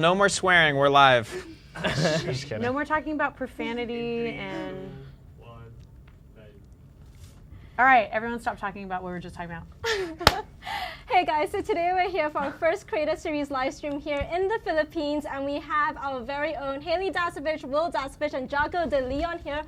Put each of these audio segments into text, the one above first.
No more swearing, we're live. Just kidding. No more talking about profanity and... All right, everyone stop talking about what we were just talking about. Hey guys, so today we're here for our first Creator Series live stream here in the Philippines, and we have our very own Haley Dasovich, Wil Dasovich, and Jako De Leon here,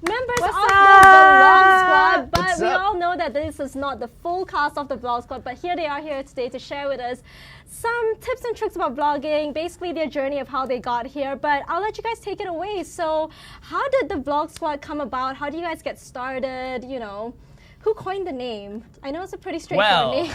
members of the Vlog Squad. But we all know that this is not the full cast of the Vlog Squad, but here they are here today to share with us some tips and tricks about vlogging, basically their journey of how they got here. But I'll let you guys take it away. So how did the Vlog Squad come about? How do you guys get started? You know, who coined the name? I know it's a pretty straightforward name.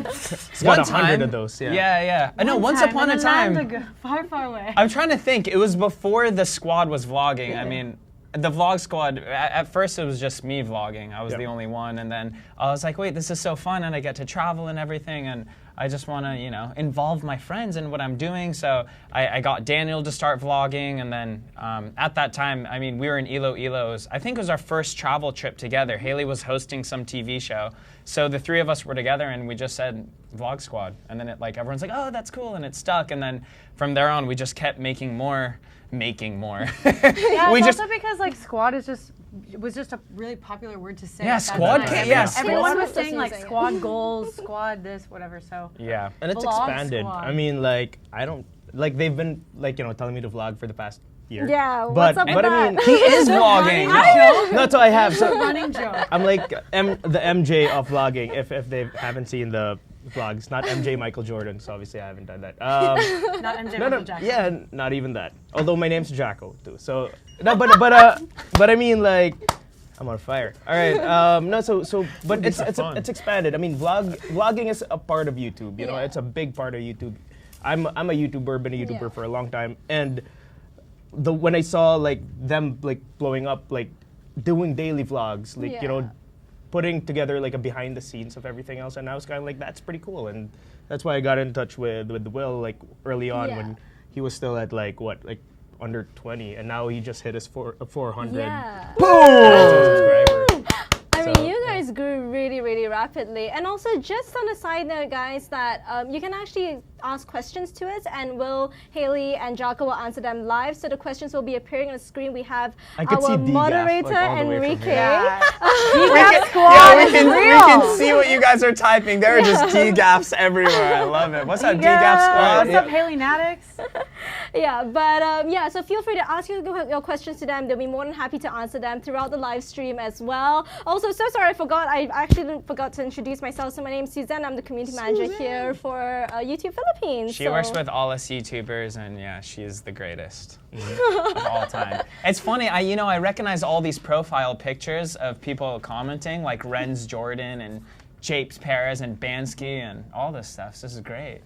It's got 100 of those, Yeah. I know, once upon a time. Far, far away. I'm trying to think. It was before the squad was vlogging. I mean, the Vlog Squad, at first it was just me vlogging. I was the only one. And then I was like, wait, this is so fun. And I get to travel and everything. And I just want to, you know, involve my friends in what I'm doing. So I got Daniel to start vlogging. And then at that time, I mean, we were in Iloilo's. I think it was our first travel trip together. Haley was hosting some TV show. So the three of us were together and we just said Vlog Squad. And then everyone's like, oh, that's cool. And it stuck. And then from there on, we just kept making more. Yeah, it's also because squad is was just a really popular word to say. Yeah, squad. Everyone was saying squad goals, squad this, whatever. So yeah, and it's expanded. Squad. I mean, I don't they've been telling me to vlog for the past year. Yeah, what's up with that? I mean, he is vlogging. No, so I have. So running joke. I'm like the MJ of vlogging. If they haven't seen the vlogs, not MJ Michael Jordan, so obviously I haven't done that. Not MJ Michael Jackson. Yeah, not even that. Although my name's Jako too. So no, but I mean I'm on fire. All right. But it's expanded. I mean, vlogging is a part of YouTube. You know, it's a big part of YouTube. I'm a YouTuber, been a YouTuber for a long time, and when I saw them blowing up, doing daily vlogs, putting together a behind the scenes of everything else, and I was kind of like, that's pretty cool, and that's why I got in touch with Wil early on when he was still at under 20, and now he just hit his 400. Yeah. Boom! I mean, you guys grew really, really rapidly. And also, just on a side note, guys, that you can actually ask questions to us, and Wil, Haley, and Jako will answer them live. So the questions will be appearing on the screen. We have our moderator, Enrique. We can see what you guys are typing. There are just D-gaffs everywhere. I love it. What's up, D-gaff squad? What's up, Haley Nadix? So feel free to ask your questions to them. They'll be more than happy to answer them throughout the live stream as well. Also, so sorry, I actually forgot to introduce myself. So my name is Su-Zen. I'm the community manager here for YouTube Philippines. She works with all us YouTubers, and yeah, she is the greatest of all time. It's funny, I recognize all these profile pictures of people commenting, like Renz Jordan and Japes Perez and Bansky and all this stuff. So this is great.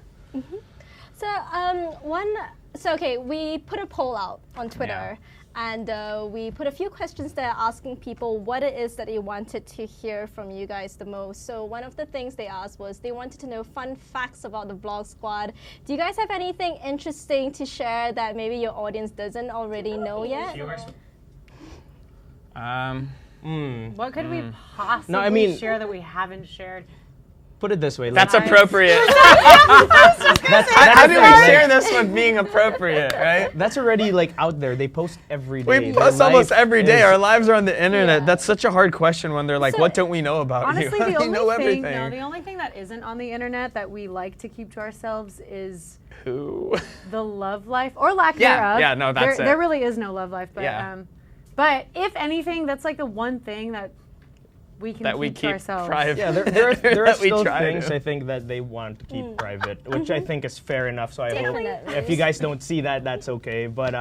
So we put a poll out on Twitter, and we put a few questions there asking people what it is that they wanted to hear from you guys the most. So one of the things they asked was they wanted to know fun facts about the Vlog Squad. Do you guys have anything interesting to share that maybe your audience doesn't already know yet? What could we possibly share that we haven't shared? Put it this way. That's appropriate. How do we share this with being appropriate, right? That's already out there. They post every day. We post almost every day. Our lives are on the internet. That's such a hard question when they're like, what don't we know about honestly, you? The only thing that isn't on the internet that we like to keep to ourselves is the love life or lack thereof. Yeah, no, that's it. There really is no love life, but if anything, that's the one thing that we can keep to ourselves. Private. Yeah, there are still things I think that they want to keep private, which I think is fair enough. So I hope if you guys don't see that, that's okay. But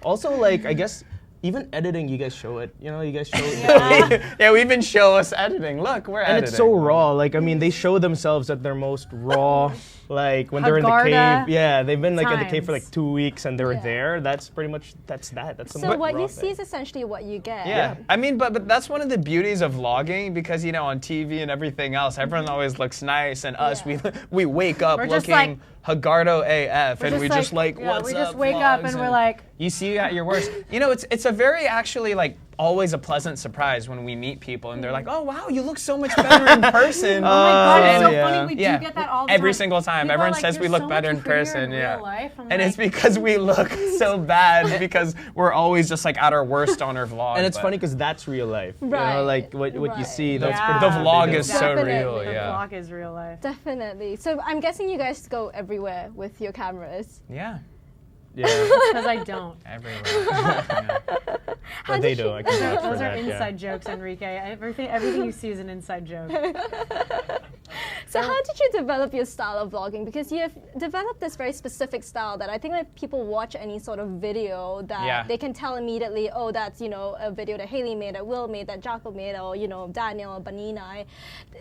also, I guess even editing, you guys show it. You guys show it. Yeah, we even show us editing. Look, we're editing. And it's so raw. They show themselves at their most raw. When they're in the cave. Yeah, they've been at the cave for 2 weeks and they're there. That's pretty much that's so what you see is essentially what you get. Yeah. I mean, but that's one of the beauties of vlogging, because on TV and everything else, everyone always looks nice, and us we wake up looking Hagardo AF, and we just what's up? We just wake up and we're like, you see you at your worst. It's a very actually always a pleasant surprise when we meet people and they're like, oh wow, you look so much better in person. Oh my God, it's so yeah. funny. We do get that all the time. Every single time. People Everyone are like, says we "You're look so better much in person. prettier in Yeah. real life." I'm And like, it's because we look so bad because we're always just like at our worst on our vlog. And it's but funny because that's real life. Right, You know, like what you right. see. The, That's Yeah. the pretty vlog video. is so Definitely. real. the Yeah. vlog is real life. Definitely. So I'm guessing you guys go everywhere with your cameras. Yeah. Yeah. Because I don't. Everywhere. Yeah. But they do. I can vouch for Those are that. inside jokes, Enrique. Everything you see is an inside joke. So how did you develop your style of vlogging? Because you have developed this very specific style that I think that people watch any sort of video that Yeah. they can tell immediately, oh, that's, you know, a video that Haley made, that Wil made, that Jako made, or, you know, Daniel or Baninay.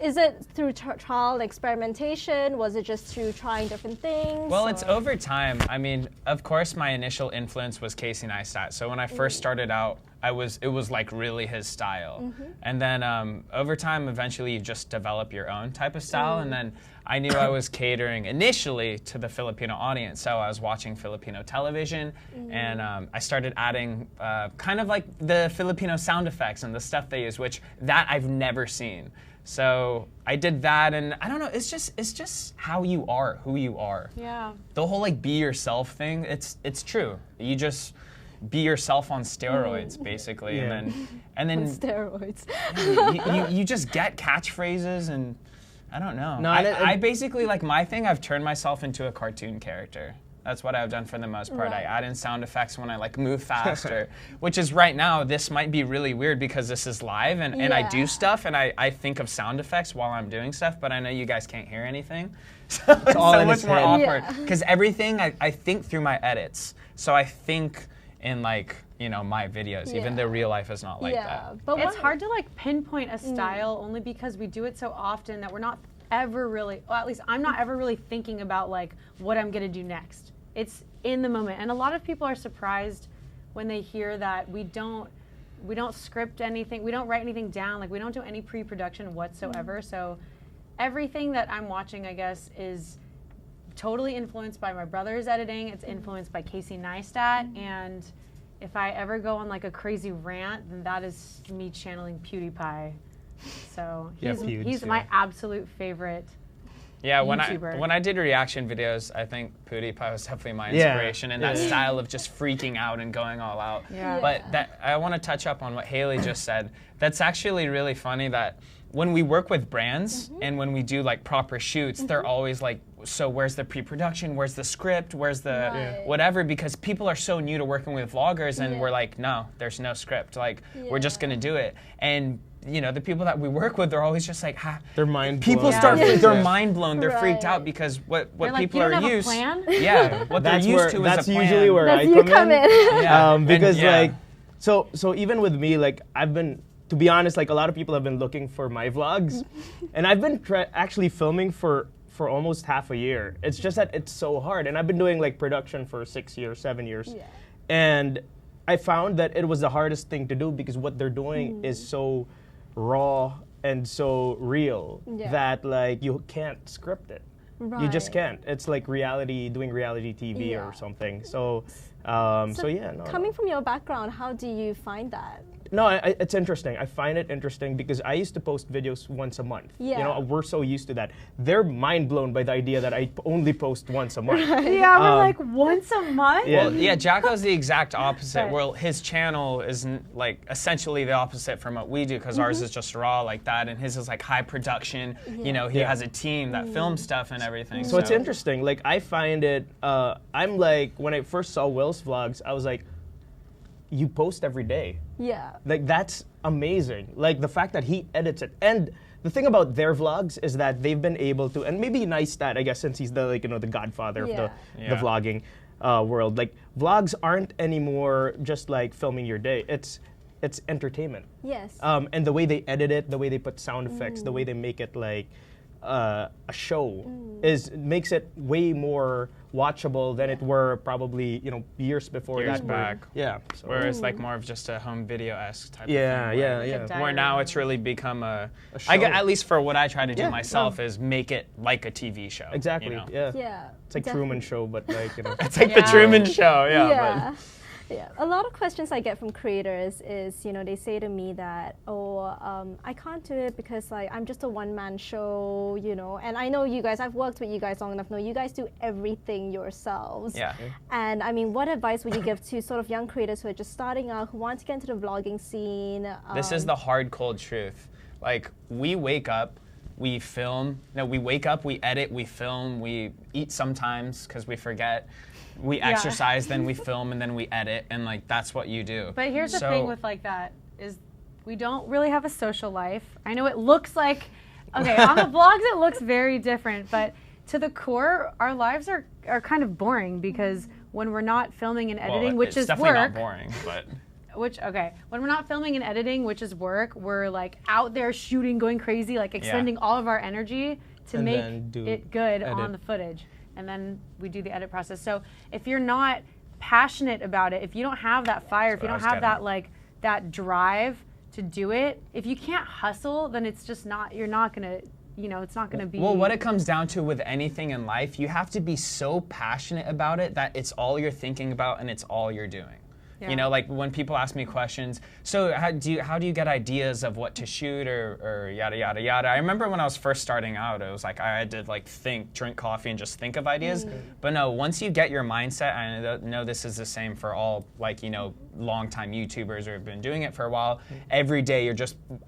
Is it through trial and experimentation? Was it just through trying different things? Well, it's or- over time. I mean, of course, my initial influence was Casey Neistat. So when I first started out, it was like really his style. And then over time, eventually you just develop your own type of style. And then I knew I was catering initially to the Filipino audience. So I was watching Filipino television and I started adding kind of like the Filipino sound effects and the stuff they use, which that I've never seen. So I did that, and I don't know. It's just how you are, who you are. Yeah. The whole like be yourself thing. It's true. You just be yourself on steroids, basically, Yeah. and then steroids. you just get catchphrases, and I don't know. No, and I basically like my thing. I've turned myself into a cartoon character. That's what I've done for the most part. Right. I add in sound effects when I like move faster, which is right now, this might be really weird because this is live and I Yeah. do stuff and I think of sound effects while I'm doing stuff, but I know you guys can't hear anything. So it's all so in much his more head. awkward. Yeah. Because everything I think through my edits. So I think in like, you know, my videos, even Yeah. though real life is not like yeah, that. but It's what- hard to like pinpoint a style only because we do it so often that we're not ever really, well, at least I'm not ever really thinking about like what I'm gonna do next. It's in the moment, and a lot of people are surprised when they hear that we don't script anything, we don't write anything down, like we don't do any pre-production whatsoever. So everything that I'm watching, I guess, is totally influenced by my brother's editing. It's influenced by Casey Neistat, and if I ever go on like a crazy rant, then that is me channeling PewDiePie. So Yeah, he's Pewds, my yeah. absolute favorite. Yeah, when YouTuber. I did reaction videos, I think PewDiePie was definitely my Yeah. inspiration and that Yeah. style of just freaking out and going all out. Yeah. But that I want to touch up on what Haley just said. That's actually really funny that when we work with brands and when we do like proper shoots, they're always like, so where's the pre-production? Where's the script? Where's the Right. whatever? Because people are so new to working with vloggers and Yeah. we're like, no, there's no script. Like, we're just Yeah. going to do it. And you know, the people that we work with, they're always just like, They're mind people blown. start, Yeah. they're mind blown, they're freaked Right. out because what They're like, people "You don't are have a used. plan?" Yeah, what That's they're used where, to that's is a plan. usually where That's I you come in. Yeah. Because And, yeah. like, so even with me, like I've been, to be honest, like a lot of people have been looking for my vlogs, and I've been actually filming for almost half a year. It's just that it's so hard, and I've been doing like production for 6 years, 7 years, Yeah. and I found that it was the hardest thing to do because what they're doing is so raw and so real Yeah. that like you can't script it. You just Right. can't. It's like doing reality TV Yeah. or something. So yeah, no. Coming from your background, how do you find that? No, it's interesting. I find it interesting because I used to post videos once a month. Yeah. You know, we're so used to that. They're mind blown by the idea that I only post once a month. Yeah, we're like once a month. Yeah. Well, yeah, Jaco's the exact opposite. Right. Well, his channel is like essentially the opposite from what we do because ours is just raw like that, and his is like high production. You know, he Yeah. has a team that films stuff and everything. So it's interesting. Like I find it. I'm like when I first saw Wil's vlogs, I was like, you post every day. Yeah. Like that's amazing. Like the fact that he edits it. And the thing about their vlogs is that they've been able to, and maybe Neistat, I guess, since he's the the godfather of the Yeah. vlogging world. Like vlogs aren't anymore just like filming your day. It's entertainment. Yes. And the way they edit it, the way they put sound effects, the way they make it like a show makes it way more watchable than it were probably years before Years that. back. Yeah. So. Whereas like more of just a home video-esque type Yeah, of thing. yeah, where- yeah. Where now it's really become a show. at least for what I try to do Yeah, myself is make it like a TV show. Exactly. You know? Yeah. yeah. It's like definitely. Truman Show, but like It's like the Yeah. Truman Show, yeah. Yeah. Yeah, a lot of questions I get from creators is, you know, they say to me that, I can't do it because like I'm just a one-man show, you know. And I know you guys, I've worked with you guys long enough, know you guys do everything yourselves. Yeah. And I mean, what advice would you give to sort of young creators who are just starting out, who want to get into the vlogging scene? This is the hard, cold truth. Like, we wake up, we film. No, we wake up, we edit, we film, we eat sometimes because we forget. We exercise, then we film, and then we edit, and like that's what you do. But here's the thing with like that is we don't really have a social life. I know it looks like, okay, on the vlogs it looks very different, but to the core, our lives are kind of boring because when we're not filming and editing, which is definitely work. Not boring, but. When we're not filming and editing, which is work, we're like out there shooting, going crazy, like expending all of our energy to make it good on the footage. And then we do the edit process. So if you're not passionate about it, if you don't have that fire, if you don't have that like that drive to do it, if you can't hustle, then it's just not, you're not gonna, you know, it's not gonna be. Well, what it comes down to with anything in life, you have to be so passionate about it that it's all you're thinking about and it's all you're doing. Yeah. You know, like when people ask me questions, so how do you get ideas of what to shoot or yada, yada, yada. I remember when I was first starting out, it was like I had to like think, drink coffee and just think of ideas. But no, once you get your mindset, I know this is the same for all like, you know, longtime YouTubers who have been doing it for a while. Every day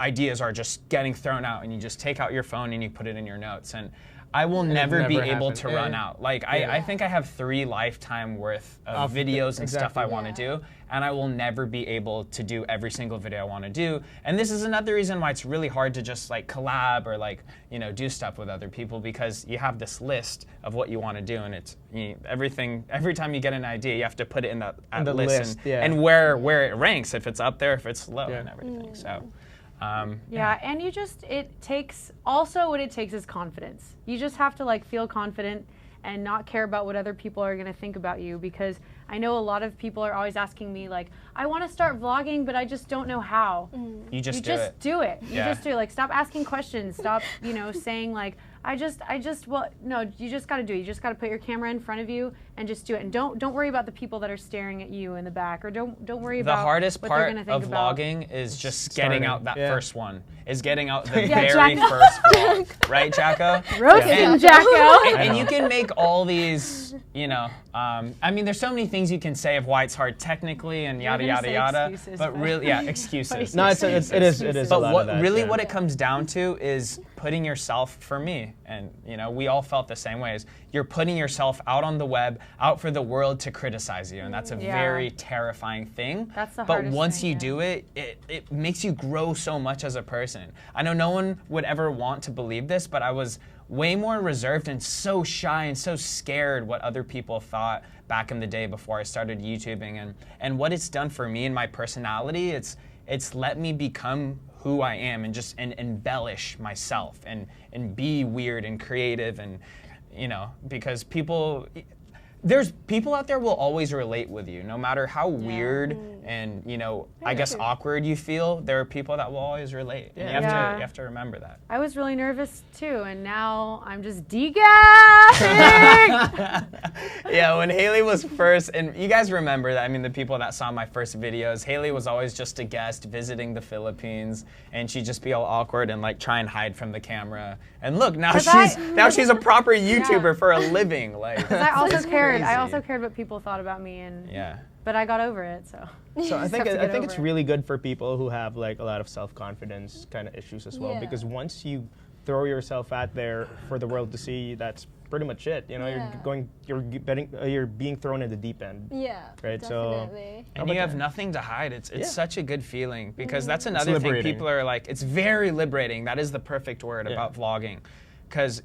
ideas are just getting thrown out and you just take out your phone and you put it in your notes. And I will never be able to run out. Like I think I have 3 lifetime worth of videos and stuff I want to do, and I will never be able to do every single video I want to do. And this is another reason why it's really hard to just like collab or like, you know, do stuff with other people, because you have this list of what you want to do, and it's every time you get an idea, you have to put it in that list and where it ranks, if it's up there, if it's low, and everything. So. And it takes is confidence. You just have to like feel confident and not care about what other people are going to think about you, because I know a lot of people are always asking me like, I want to start vlogging, but I just don't know how. You just do it. You just do it. Like, stop asking questions. Stop, you know, saying like, no, you just got to do it. You just got to put your camera in front of you and just do it. And don't worry about the people that are staring at you in the back, or don't worry about the hardest what part they're gonna think of about. vlogging is just getting out that first one. Is getting out the very Jacko. first vlog, right, Jacko? Roasting Jacko. And you can make all these, you know, I mean, there's so many things you can say of why it's hard technically and yada yada yada. But really, excuses. No, it is. But what it comes down to is putting yourself, for me, and you know, we all felt the same way, is you're putting yourself out on the web, out for the world to criticize you, and that's a very terrifying thing. That's the But hardest once thing, you do it, it makes you grow so much as a person. I know no one would ever want to believe this, but I was way more reserved and so shy and so scared what other people thought back in the day before I started YouTubing, and what it's done for me and my personality, it's let me become who I am and just embellish myself and be weird and creative, and you know, because there's people out there will always relate with you, no matter how weird and, you know, I guess awkward you feel. There are people that will always relate. And you have to remember that. I was really nervous too, and now I'm just degassing. Yeah, when Haley was first, and you guys remember that, I mean, the people that saw my first videos, Haley was always just a guest visiting the Philippines, and she'd just be all awkward and like try and hide from the camera. And look, now she's a proper YouTuber for a living. Like, I also cared what people thought about me, and but I got over it. So I think it's really good for people who have like a lot of self-confidence kind of issues as well, because once you throw yourself out there for the world to see, that's pretty much it. You know, you're being thrown in the deep end. Yeah, right. Definitely. And you have nothing to hide. It's such a good feeling, because that's another thing. People are like, it's very liberating. That is the perfect word about vlogging, because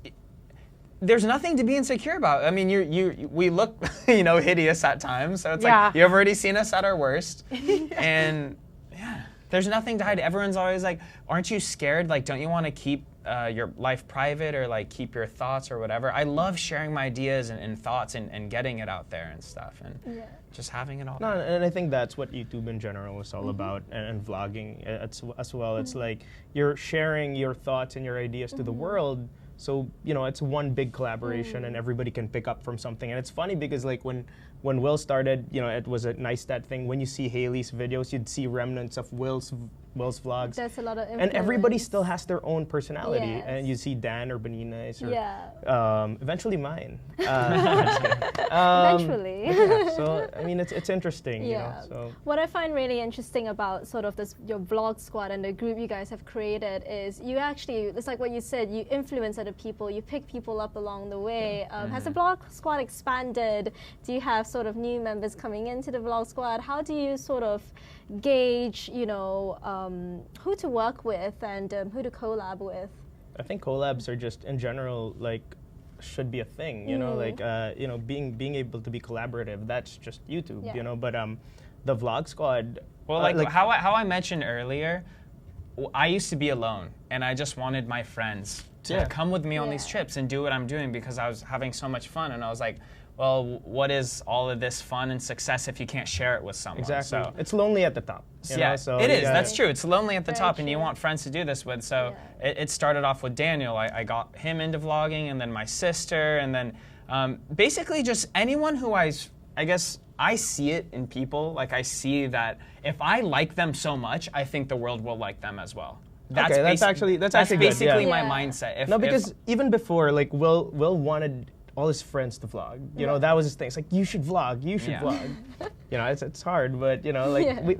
there's nothing to be insecure about. I mean, we look, you know, hideous at times. So it's like, you've already seen us at our worst. And there's nothing to hide. Everyone's always like, aren't you scared? Like, don't you want to keep your life private, or like keep your thoughts or whatever? I love sharing my ideas and thoughts and getting it out there and stuff, and just having it all. No, and I think that's what YouTube in general is all about, and vlogging as well. It's like you're sharing your thoughts and your ideas to the world, So it's one big collaboration, and everybody can pick up from something. And it's funny because like when Wil started, it was a nice that thing. When you see Haley's videos, you'd see remnants of Wil's vlogs. There's a lot of influence. And everybody still has their own personality. Yes. And you see Dan or Baninay's or Yeah. eventually mine. Eventually. So I mean, it's interesting. Yeah. So What I find really interesting about sort of your vlog squad and the group you guys have created is you actually, it's like what you said, you influence other people, you pick people up along the way. Has the vlog squad expanded? Do you have sort of new members coming into the vlog squad? How do you sort of gauge, who to work with and who to collab with? I think collabs are just in general like should be a thing, being able to be collaborative. That's just YouTube, But the vlog squad. Well, like how I mentioned earlier, I used to be alone, and I just wanted my friends to come with me on these trips and do what I'm doing because I was having so much fun, and I was like, well, what is all of this fun and success if you can't share it with someone? Exactly. So, it's lonely at the top. So it is. That's true. It's lonely at the Very top, and you true. want friends to do this with. So it started off with Daniel. I got him into vlogging, and then my sister, and then basically just anyone who I guess I see it in people. Like I see that if I like them so much, I think the world will like them as well. That's actually good, basically my Yeah. mindset. Because even before, like Wil wanted all his friends to vlog. That was his thing. It's like you should vlog. vlog. It's hard, but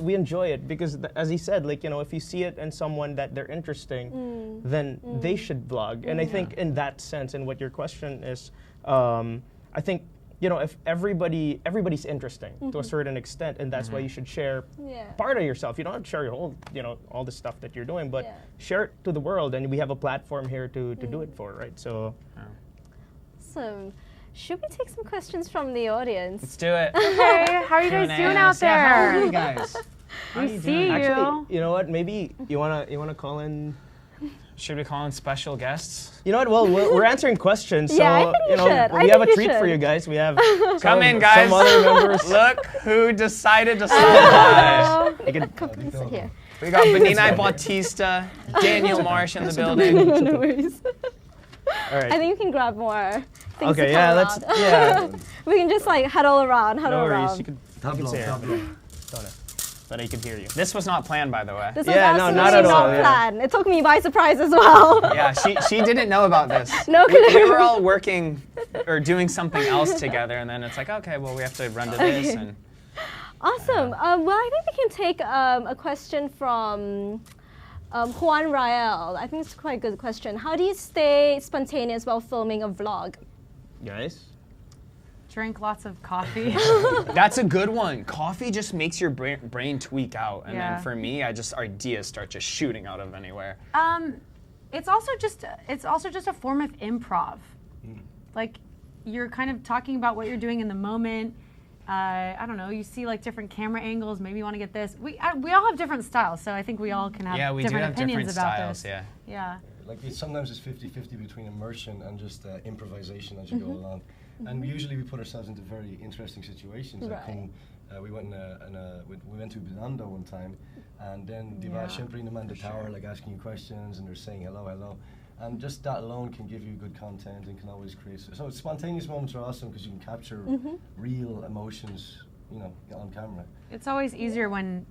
we enjoy it because as he said, like if you see it in someone that they're interesting, then they should vlog. And I think in that sense, and what your question is, I think if everybody's interesting to a certain extent, and that's why you should share part of yourself. You don't have to share your whole, all the stuff that you're doing, but share it to the world. And we have a platform here to do it for, right? So. Awesome. Should we take some questions from the audience? Let's do it. Hey, how are you guys doing out Yeah, how are there? you guys? We see you. Actually, you know what? Maybe you wanna call in. Should we call in special guests? You know what? Well, we're answering questions, so Yeah, I think we should. we have a treat should. for you guys. We have Come in, guys. some other members. Look who decided to stop by. You can, Come sit here. We got Baninay, Bautista, Daniel Marsh in the building. No worries. all right. I think you can grab more things Okay, to yeah, come let's. around. Yeah, We can just like huddle around. no worries. around. You can say it. But I could hear you. This was not planned, by the way. This was Yeah, no, absolutely not at all, not yeah. planned. It took me by surprise as well. Yeah, she didn't know about this. No We clue. were all working or doing something else together, and then it's like, okay, well, we have to run to this. And Awesome. Well, I think we can take a question from Juan Rael. I think it's quite a good question. How do you stay spontaneous while filming a vlog? Guys. Drink lots of coffee. that's a good one. Coffee just makes your brain tweak out, and Yeah. then for me, ideas start just shooting out of anywhere. It's also just a form of improv. Like you're kind of talking about what you're doing in the moment. I don't know. You see like different camera angles. Maybe you want to get this. We all have different styles, so I think we all can have Yeah, we do different have opinions different about styles. this. Yeah. Yeah. Like sometimes it's 50-50 between immersion and just improvisation as you go along. And usually we put ourselves into very interesting situations. Like Right. we went we went to Binondo one time, and then the simply in the man the tower, like asking you questions, and they're saying hello, and just that alone can give you good content and can always create. So spontaneous moments are awesome because you can capture real emotions, on camera. It's always easier when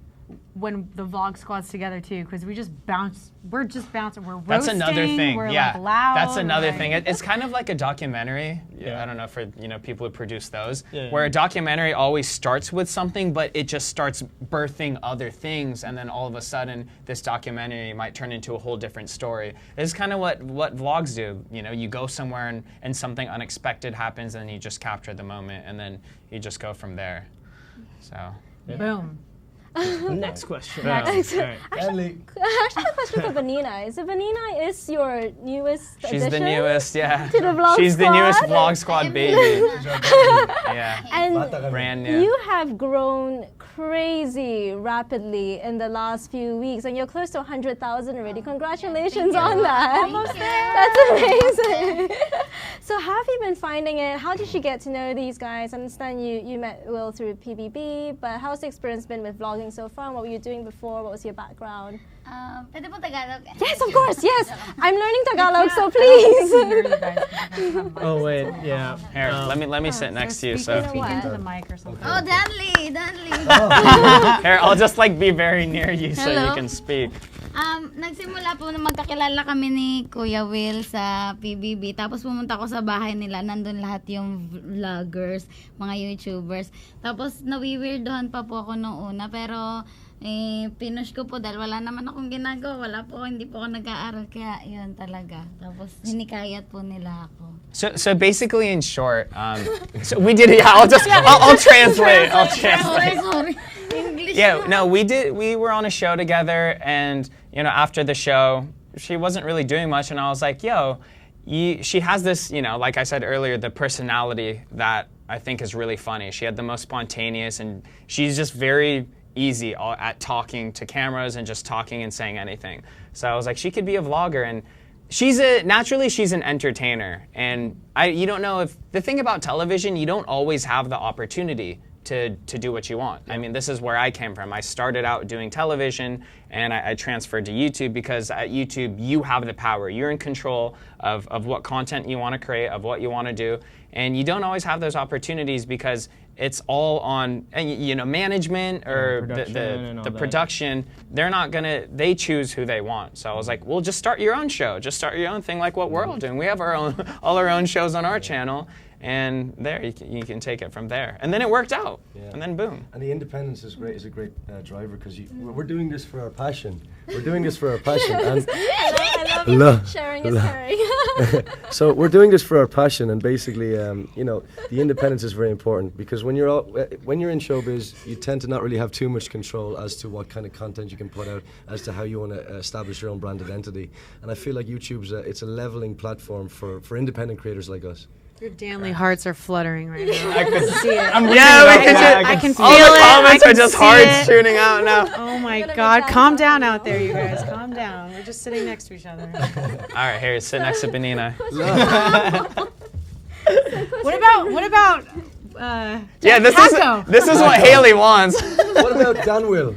the vlog squad's together too, because we just bounce. We're just bouncing. We're roasting. That's another thing. We're Yeah, like loud. that's another like- thing. It's kind of like a documentary. Yeah. I don't know for people who produce those, Yeah, where yeah. a documentary always starts with something, but it just starts birthing other things, and then all of a sudden, this documentary might turn into a whole different story. This is kind of what vlogs do. You go somewhere and something unexpected happens, and you just capture the moment, and then you just go from there. So. Boom. Next question. Next. All right. Ellie. I actually have a question for Baninay. So Baninay is your newest She's the addition newest, yeah. to the vlog She's the squad? newest vlog squad baby. She's our baby. Yeah. And Bata kami. Brand new. you have grown crazy rapidly in the last few weeks, and you're close to 100,000 already. Congratulations on that. Almost there. That's amazing. So how have you been finding it? How did you get to know these guys? I understand you met Wil through PBB, but how's the experience been with vlogging so far? What were you doing before? What was your background? Pwede po Tagalog? Yes, of course, yes. I'm learning Tagalog, so please. Oh wait, yeah. Here, let me sit next to you. So Speak into the mic or something. Oh, Danley! here, I'll just like be very near you so you Hello? can speak. Nagsimula po na magkakilala kami ni Kuya Wil sa PBB. Tapos pumunta ko sa bahay nila. Nandun lahat yung vloggers, mga YouTubers. Tapos nawi-weirdohan pa po ako nung una. Pero pinush ko po dahil wala naman akong ginagawa. Hindi po ako nag-aaral. Kaya yun talaga. Tapos hinikayat po nila ako. So basically, in short, so we did. Yeah, I'll translate. I'll translate. Sorry. English. Yeah, no, we were on a show together, and after the show, she wasn't really doing much, and I was like, yo, she has this, like I said earlier, the personality that I think is really funny. She had the most spontaneous, and she's just very easy at talking to cameras and just talking and saying anything. So I was like, she could be a vlogger, and naturally she's an entertainer, and you don't know if the thing about television, you don't always have the opportunity to do what you want. I mean, this is where I came from. I started out doing television, and I transferred to YouTube because at YouTube, you have the power. You're in control of what content you want to create, of what you want to do, and you don't always have those opportunities because it's all on management or the production. They're not gonna. They choose who they want. So I was like, well, just start your own show. Just start your own thing, like what we're all doing. We have all our own shows on our channel. And there, you can take it from there. And then it worked out. Yeah. And then boom. And the independence is a great driver because we're doing this for our passion. We're doing this for our passion. And I love it. Sharing is caring. So we're doing this for our passion, and basically, the independence is very important because when you're in showbiz, you tend to not really have too much control as to what kind of content you can put out, as to how you want to establish your own brand identity. And I feel like YouTube's it's a leveling platform for independent creators like us. Your Danley hearts are fluttering right now. I could see it. I can feel all the it. comments I are just see hearts it. shooting out now. Oh my God! Calm down out there, you guys. Calm down. We're just sitting next to each other. All right, here, sit next to Baninay. What about? Yeah, this is what Haley wants. What about Dan Wil?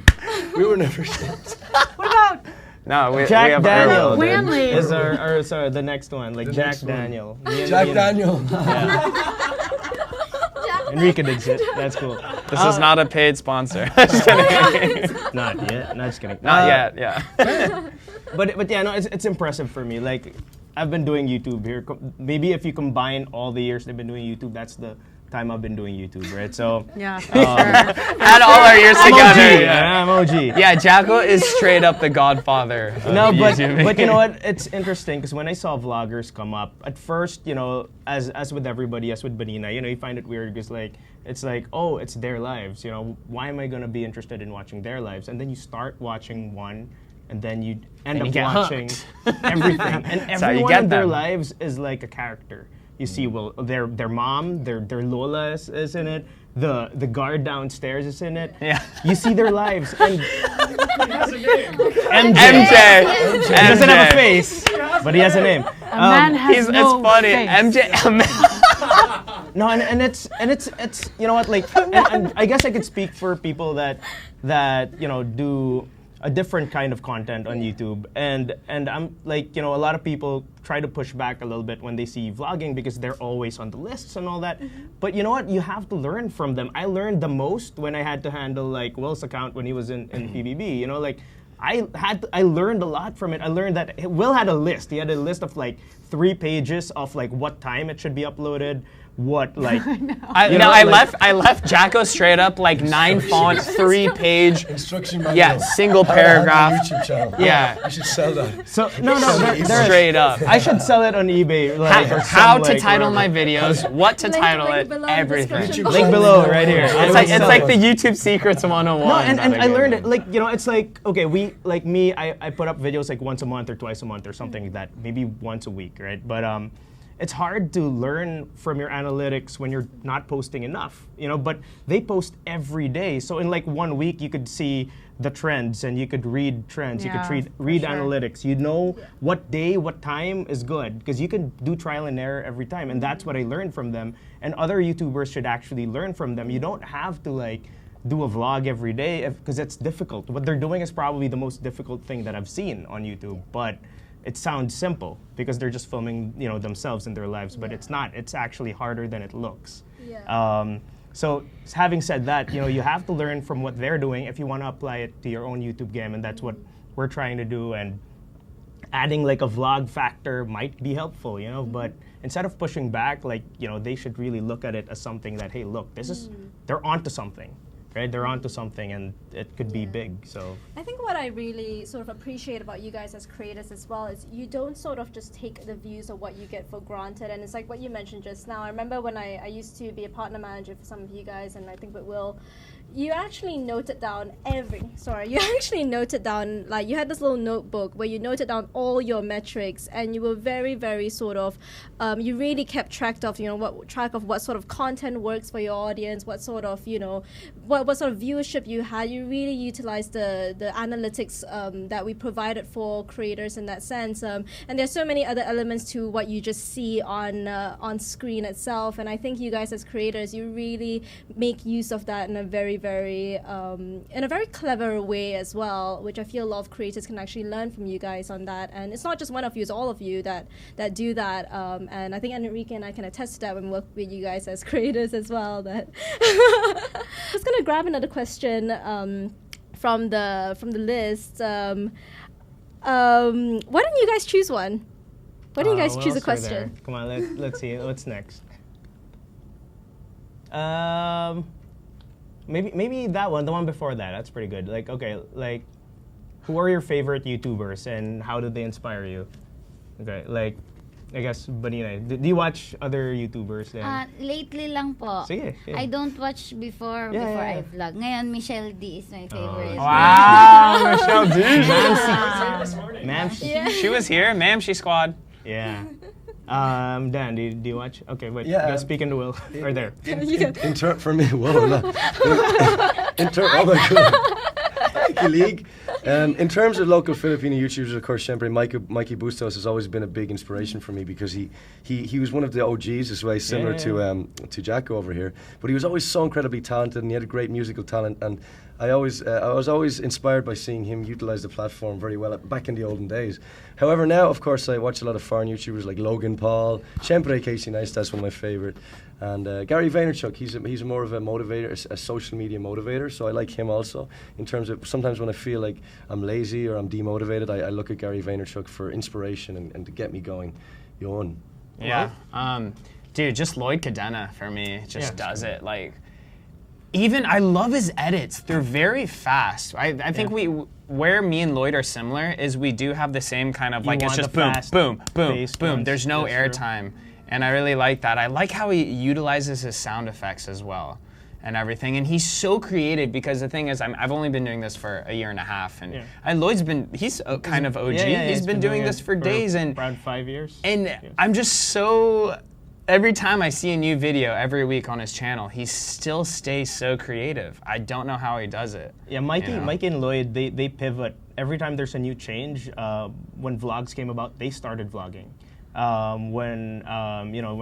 We were never stopped. What about? No, we Jack have Daniel Wanley. is sorry, the next one, like Jack Daniel. Jack Daniel. Enrique did it. That's cool. This is not a paid sponsor. Just kidding. Not yet. Not just kidding. Not yet. Yeah. But yeah, no, it's impressive for me. Like, I've been doing YouTube here. Maybe if you combine all the years they've been doing YouTube, that's the time I've been doing YouTube, right? So Yeah, for sure. Add all our years together. yeah, I'm OG. Yeah, Jako is straight up the godfather of No, YouTube. but you know what? It's interesting because when I saw vloggers come up, at first, as with everybody, as with Baninay, you find it weird because it's like, oh, it's their lives. Why am I gonna be interested in watching their lives? And then you start watching one, and then you end up watching everything, and everyone in their lives is like a character. You see, their mom, their Lola is in it. The guard downstairs is in it. Yeah. You see their lives. And MJ. He doesn't have a face, but he has a name. A man has no it's funny. face. MJ. No, and it's you know what, like, and I guess I could speak for people that do a different kind of content on YouTube, and I'm like, a lot of people try to push back a little bit when they see vlogging because they're always on the lists and all that. But you know what? You have to learn from them. I learned the most when I had to handle like Wil's account when he was in PBB. I learned a lot from it. I learned that Wil had a list. He had a list of like 3 pages of like what time it should be uploaded. What like I left Jako straight up like 9 font 3-page Instruction manual. Yeah, single paragraph. YouTube channel. Yeah. You should sell that. So there's Straight up. I should sell it on eBay. Like, or How some, to like, title wherever. my videos, what to title link it, below in the everything. description Link below right here. It's like the YouTube secrets 101. No, and that I learned gave it. Like, it's like, okay, I put up videos like once a month or twice a month or something like that, maybe once a week, right? But it's hard to learn from your analytics when you're not posting enough, but they post every day. So in like 1 week, you could see the trends and you could read trends, you could read analytics. You know what day, what time is good, because you can do trial and error every time. And that's what I learned from them. And other YouTubers should actually learn from them. You don't have to like do a vlog every day because it's difficult. What they're doing is probably the most difficult thing that I've seen on YouTube, but it sounds simple because they're just filming, themselves and their lives, but it's not. It's actually harder than it looks. Yeah. So having said that, you have to learn from what they're doing if you want to apply it to your own YouTube game, and that's what we're trying to do. And adding like a vlog factor might be helpful, but instead of pushing back, like, they should really look at it as something that, hey, look, they're onto something. Right? They're onto something, and it could be big. So I think what I really sort of appreciate about you guys as creators as well is you don't sort of just take the views of what you get for granted. And it's like what you mentioned just now. I remember when I used to be a partner manager for some of you guys, and I think with Will, you actually noted down like you had this little notebook where you noted down all your metrics, and you were very, very sort of you really kept track of what sort of content works for your audience, what sort of what sort of viewership you had. You really utilized the analytics that we provided for creators in that sense, and there's so many other elements to what you just see on screen itself. And I think you guys as creators, you really make use of that in a very clever way as well, which I feel a lot of creators can actually learn from you guys on that. And it's not just one of you, it's all of you that do that. And I think Enrique and I can attest to that when we work with you guys as creators as well. That I was gonna grab another question from the list. Why don't you guys choose one? Why don't you guys choose a question? Come on, let's see. What's next? Maybe that one, the one before that. That's pretty good. Like, okay, like, who are your favorite YouTubers and how did they inspire you? Okay, like, I guess, Baninay, do you watch other YouTubers? Lately lang po. Sige. I don't watch before I vlog. Ngayon, Michelle D is my favorite. Wow, Michelle D. Ma'am, She was here. Ma'am, she squad. Yeah. Dan, do you watch? Okay, wait. Yeah. Speaking to Will, or there. For me, whoa, no. Oh my God. Thank you, League. In terms of local Filipino YouTubers, of course, siempre, Mikey Bustos has always been a big inspiration for me because he was one of the OGs, this way similar to Jako over here. But he was always so incredibly talented, and he had a great musical talent. And I was always inspired by seeing him utilize the platform very well back in the olden days. However, now, of course, I watch a lot of foreign YouTubers like Logan Paul, siempre Casey Neistat, one of my favorite. And Gary Vaynerchuk, he's more of a motivator, a social media motivator, so I like him also. In terms of sometimes when I feel like I'm lazy or I'm demotivated, I look at Gary Vaynerchuk for inspiration and to get me going. Yon. Yeah. Dude, just Lloyd Cadena for me just does it. Like, even I love his edits. They're very fast. I think where me and Lloyd are similar is we do have the same kind of like, it's just boom, boom, boom, boom. There's no airtime. And I really like that. I like how he utilizes his sound effects as well and everything. And he's so creative because the thing is, I've only been doing this for a year and a half. And Lloyd's he's kind of OG. He's been doing this for days. And around 5 years. And I'm just so, every time I see a new video every week on his channel, he still stays so creative. I don't know how he does it. Yeah, Mikey and Lloyd, they pivot. Every time there's a new change, when vlogs came about, they started vlogging. When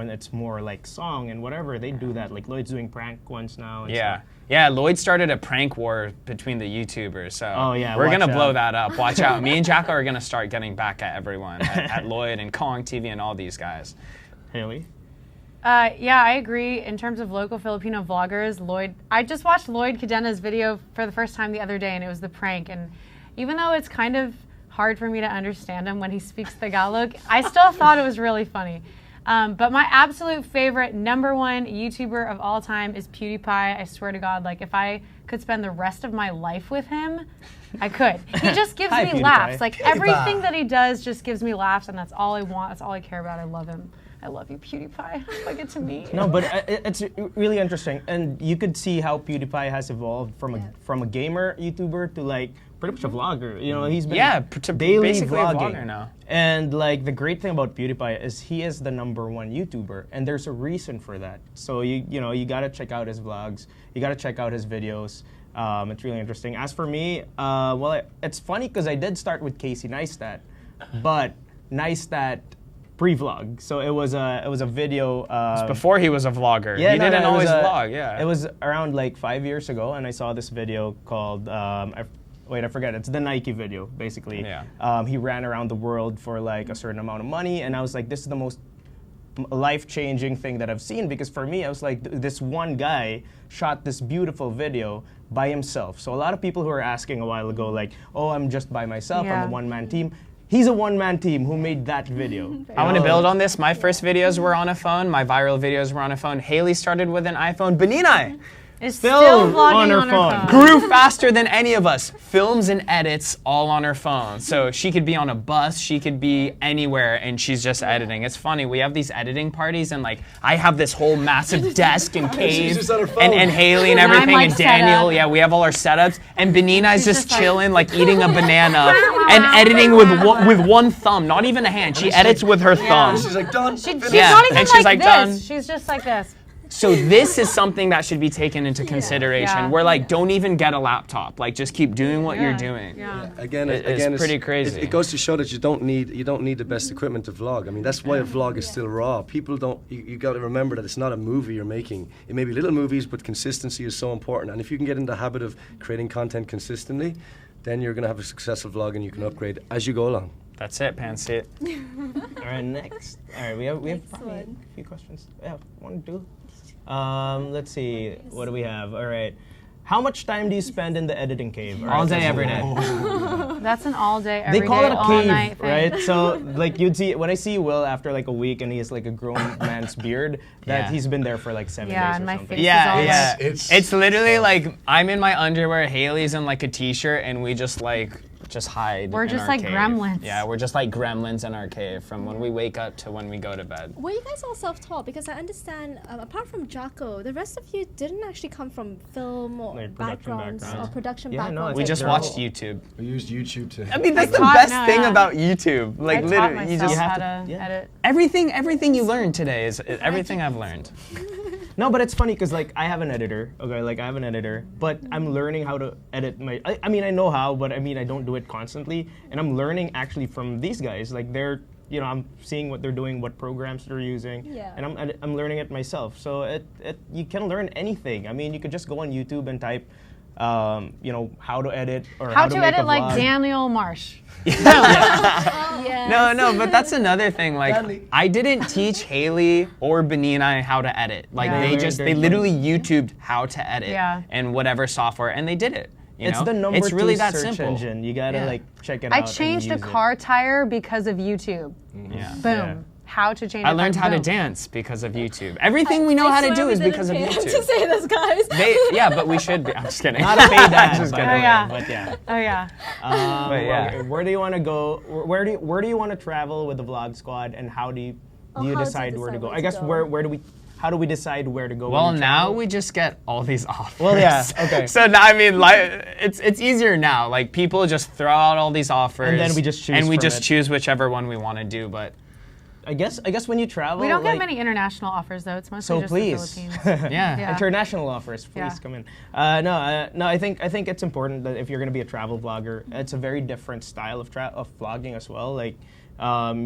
it's more like song and whatever, they do that. Like Lloyd's doing prank ones now. And stuff. Yeah, Lloyd started a prank war between the YouTubers, so we're going to blow that up. Watch out. Me and Jako are going to start getting back at everyone, at Lloyd and Kong TV and all these guys. Haley? Yeah, I agree. In terms of local Filipino vloggers, I just watched Lloyd Cadena's video for the first time the other day, and it was the prank. And even though it's kind of hard for me to understand him when he speaks Tagalog, I still thought it was really funny. But my absolute favorite #1 YouTuber of all time is PewDiePie. I swear to God, like if I could spend the rest of my life with him, I could. He just gives me laughs. Like everything that he does just gives me laughs, and that's all I want. That's all I care about. I love him. I love you, PewDiePie. If I get to meet you. No, but it's really interesting, and you could see how PewDiePie has evolved from a gamer YouTuber to like pretty much a vlogger. You know, he's been daily basically vlogging a vlogger now. And like the great thing about PewDiePie is he is the #1 YouTuber, and there's a reason for that. So you gotta check out his vlogs. You gotta check out his videos. It's really interesting. As for me, it's funny because I did start with Casey Neistat, but Neistat pre-vlog. So it was a video. Before he was a vlogger. Yeah, he didn't it was always vlog. Yeah. It was around like 5 years ago, and I saw this video called. I forget. It's the Nike video, basically. Yeah. He ran around the world for like a certain amount of money, and I was like, this is the most life-changing thing that I've seen, because for me, I was like, this one guy shot this beautiful video by himself. So a lot of people who were asking a while ago, like, oh, I'm just by myself, I'm a one-man team. He's a one-man team who made that video. I want to build on this. My first videos were on a phone. My viral videos were on a phone. Haley started with an iPhone. Baninay is still vlogging on her phone. Grew faster than any of us. Films and edits all on her phone. So she could be on a bus, she could be anywhere, and she's just editing. It's funny, we have these editing parties, and like I have this whole massive desk and cave, and Haley and everything, like and Daniel, we have all our setups, and Baninay's just chilling, like eating a banana, and editing with one thumb, not even a hand. She edits with her thumb. She's like, done. She's not even and she's like this. done. She's just like this. So this is something that should be taken into consideration. Yeah. Where like, don't even get a laptop. Like, just keep doing what you're doing. Yeah. Again, it's pretty crazy. It goes to show that you don't need the best equipment to vlog. I mean, that's why a vlog is still raw. People don't. You got to remember that it's not a movie you're making. It may be little movies, but consistency is so important. And if you can get in the habit of creating content consistently, then you're going to have a successful vlog, and you can upgrade as you go along. That's it, Pansit. All right, next. All right, we have probably a few questions. Yeah, 1, 2. Let's see. What do we have? All right. How much time do you spend in the editing cave? All day, every day. That's an all day, every They call day, it a all cave, night thing. right? So like you'd see when I see Will after like a week and he has like a grown man's beard, that he's been there for like 7 days or and my something. face is all Yeah, like, it's literally like I'm in my underwear, Haley's in like a t-shirt, and we just hide. We're in just our like cave. gremlins. Yeah, we're just like gremlins in our cave from when we wake up to when we go to bed. Were you guys all self-taught? Because I understand, apart from Jako, the rest of you didn't actually come from film or Like production backgrounds backgrounds. or production Yeah, no, backgrounds. We just they're watched all- YouTube. We used YouTube to. I mean, that's the taught- best no, thing yeah. about YouTube. Like I taught literally, you myself just how have to to- edit. everything you learn today is everything I've learned. No, but it's funny because like I have an editor. Okay, like I have an editor, but I'm learning how to edit my. I mean, I know how, but I mean, I don't do it constantly, and I'm learning actually from these guys. Like they're, I'm seeing what they're doing, what programs they're using, and I'm learning it myself. So you can learn anything. I mean, you could just go on YouTube and type, how to edit or How how to make edit a like vlog. Daniel Marsh. No, but that's another thing. Like, I didn't teach Haley or Baninay how to edit. Like, Yeah. they literally YouTubed how to edit Yeah. and whatever software, and they did it. You It's know? the number It's really 2 that search simple. engine. You gotta Yeah. like check it I out. changed a and use it. car tire because of YouTube. Yeah. Boom. Yeah. How to change I a learned car, how to boom. dance because of YouTube. Everything we know how to do is because of To YouTube. say this, guys. But we should be. I'm just kidding. Not a paid ad, Just by kidding. the way, yeah. but yeah. Oh yeah. But yeah. Where do you want to go? Where do you want to travel with the vlog squad, and how do you how do you decide where to decide go? where I to guess go? how do we decide where to go? Well, when we now travel? we just get all these offers. Well, yeah, okay. So now, I mean, like, it's easier now. Like, people just throw out all these offers, And then we just choose and we from just it. choose whichever one we want to do. But I guess when you travel, We don't get like, many international offers though. It's mostly So just please. the Philippines. yeah, Yeah. international offers, please Yeah. come in. No, I think it's important that if you're going to be a travel vlogger, it's a very different style of vlogging as well. Like,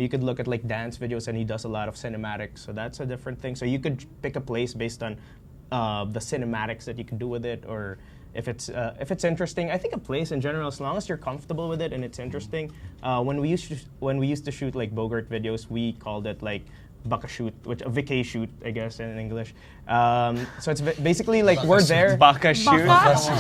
you could look at like dance videos, and he does a lot of cinematics, so that's a different thing. So you could pick a place based on the cinematics that you can do with it, or if it's interesting. I think a place in general, as long as you're comfortable with it and it's interesting. When we used to shoot like Bogart videos, we called it like baka shoot, which a vacay shoot, I guess in English. So it's basically like we're there. Baka shoot.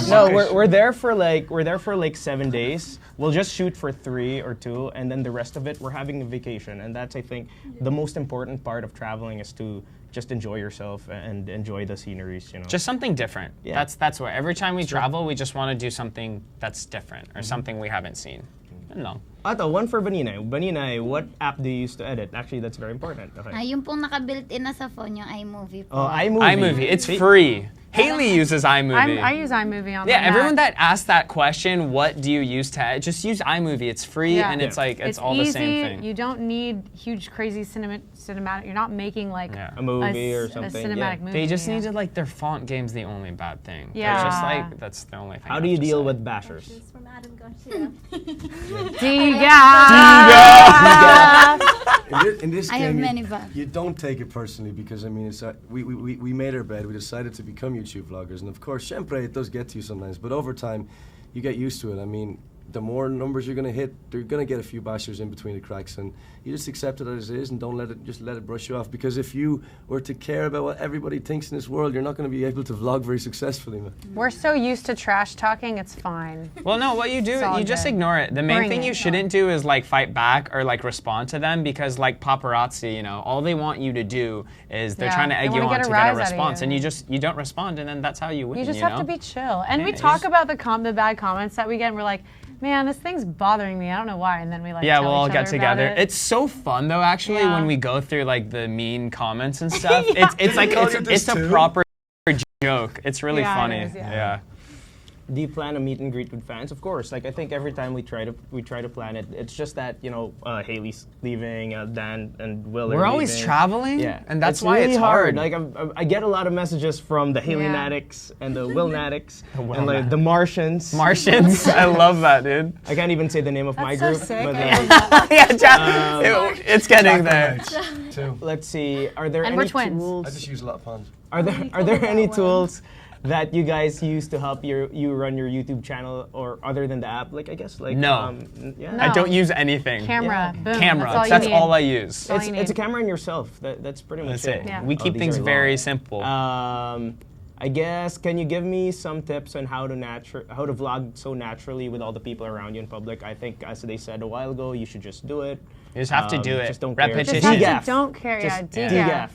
No, we're there for like 7 days. We'll just shoot for 3 or 2, and then the rest of it we're having a vacation. And that's, I think, the most important part of traveling is to just enjoy yourself and enjoy the sceneries. Just something different. Yeah. That's what. Every time we travel, we just want to do something that's different or something we haven't seen. Yun lang. Ato, one for Baninay. Baninay, what app do you use to edit? Actually, that's very important. Okay. Yung pong naka-built-in na sa phone, yung iMovie po. Oh, iMovie. iMovie, it's free. Haley uses iMovie. I use iMovie on Yeah, my everyone Mac. that asks that question, what do you use to edit? Just use iMovie. It's free Yeah. and it's like it's all easy. the same thing. You don't need huge, crazy cinematic. You're not making like Yeah. A movie or a something. cinematic yeah. movie. They just yeah. need to like their font game's the only bad thing. Yeah. It's just like that's the only thing. How I do you have to deal say. with bashers? It's from Adam Garcia. In this I game, have you- many bad. You don't take it personally because I mean, it's we made our bed. We decided to become YouTube vloggers, and of course, siempre it does get to you sometimes. But over time, you get used to it. I mean, the more numbers you're gonna hit, they're gonna get a few bashers in between the cracks, and you just accept it as it is, and don't let it brush you off. Because if you were to care about what everybody thinks in this world, you're not gonna be able to vlog very successfully, man. We're so used to trash talking, it's fine. Well, no, what you do, It's all you just good. ignore it. The main Bring thing it, you shouldn't do is like fight back or like respond to them because like paparazzi, you know, all they want you to do is they're Yeah, trying to they egg you wanna on get a to get a rise out of response, you. and you don't respond, and then that's how you win. You just you have know? to be chill. And we Yeah, talk just- about the bad comments that we get, and we're like, man, this thing's bothering me. I don't know why. And then we like Yeah, tell we'll all each get other about together. it. It's so fun though, actually, Yeah. when we go through like the mean comments and stuff. Yeah. It's like Call you this it's a too? proper joke. It's really Yeah, it funny. is, yeah. Yeah. Do you plan a meet and greet with fans? Of course. Like I think every time we try to plan it, it's just that Haley's leaving, Dan and Will. We're are always leaving. traveling, Yeah, and that's it's why really it's hard. Like I get a lot of messages from the Haley Yeah. Natics and the Will Natics Will and like Natics. the Martians. Martians, I love that, dude. I can't even say the name of my That's so group. sick. But I like, love that. Yeah, Jack, it's getting there. Nights, too. let's see. Are there And any we're twins. tools? I just use a lot of puns. Are there any tools that you guys use to help you run your YouTube channel, or other than the app? Like I guess like No. yeah. No. I don't use anything. Camera, boom. Camera. That's all you need. all I use. all It's you it's a need. camera and yourself. That's pretty much That's it. Yeah. We Oh, keep these things are very long. simple. I guess, can you give me some tips on how to vlog so naturally with all the people around you in public? I think, as they said a while ago, you should just do it. You just have to do it. Just don't care. Repetition. Just have to Degaff. don't care. Yeah, Just degaff.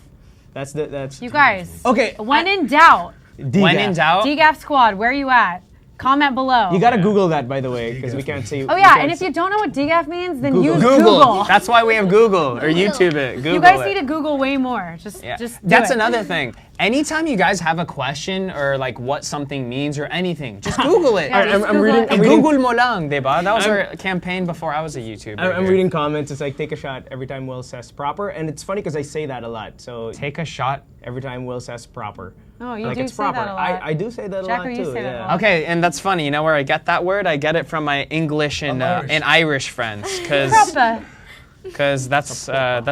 degaff. That's You guys. Okay. When in doubt, Degaff. When in doubt, degaff squad, where are you at? Comment below. You gotta Google that, by the way, because we can't say. Oh yeah, and if you don't know what degaff means, then Google. use Google. Google. That's why we have Google or YouTube it. Google You guys it. need to Google way more. Just Yeah. do That's it. another thing. Anytime you guys have a question or like what something means or anything, just Google it. Yeah, just I'm reading- Google it. I'm reading- Google mo lang, diba? That was our campaign before I was a YouTuber. I'm here. reading comments. It's like take a shot every time Will says proper, and it's funny because I say that a lot. So Take a shot. every time Will says proper. Oh, you like do it's say proper. that a lot. I do say that a Jack, lot you too. say that a yeah. lot. Okay, and that's funny. You know where I get that word? I get it from my English and Irish. Irish friends, Proper. because that's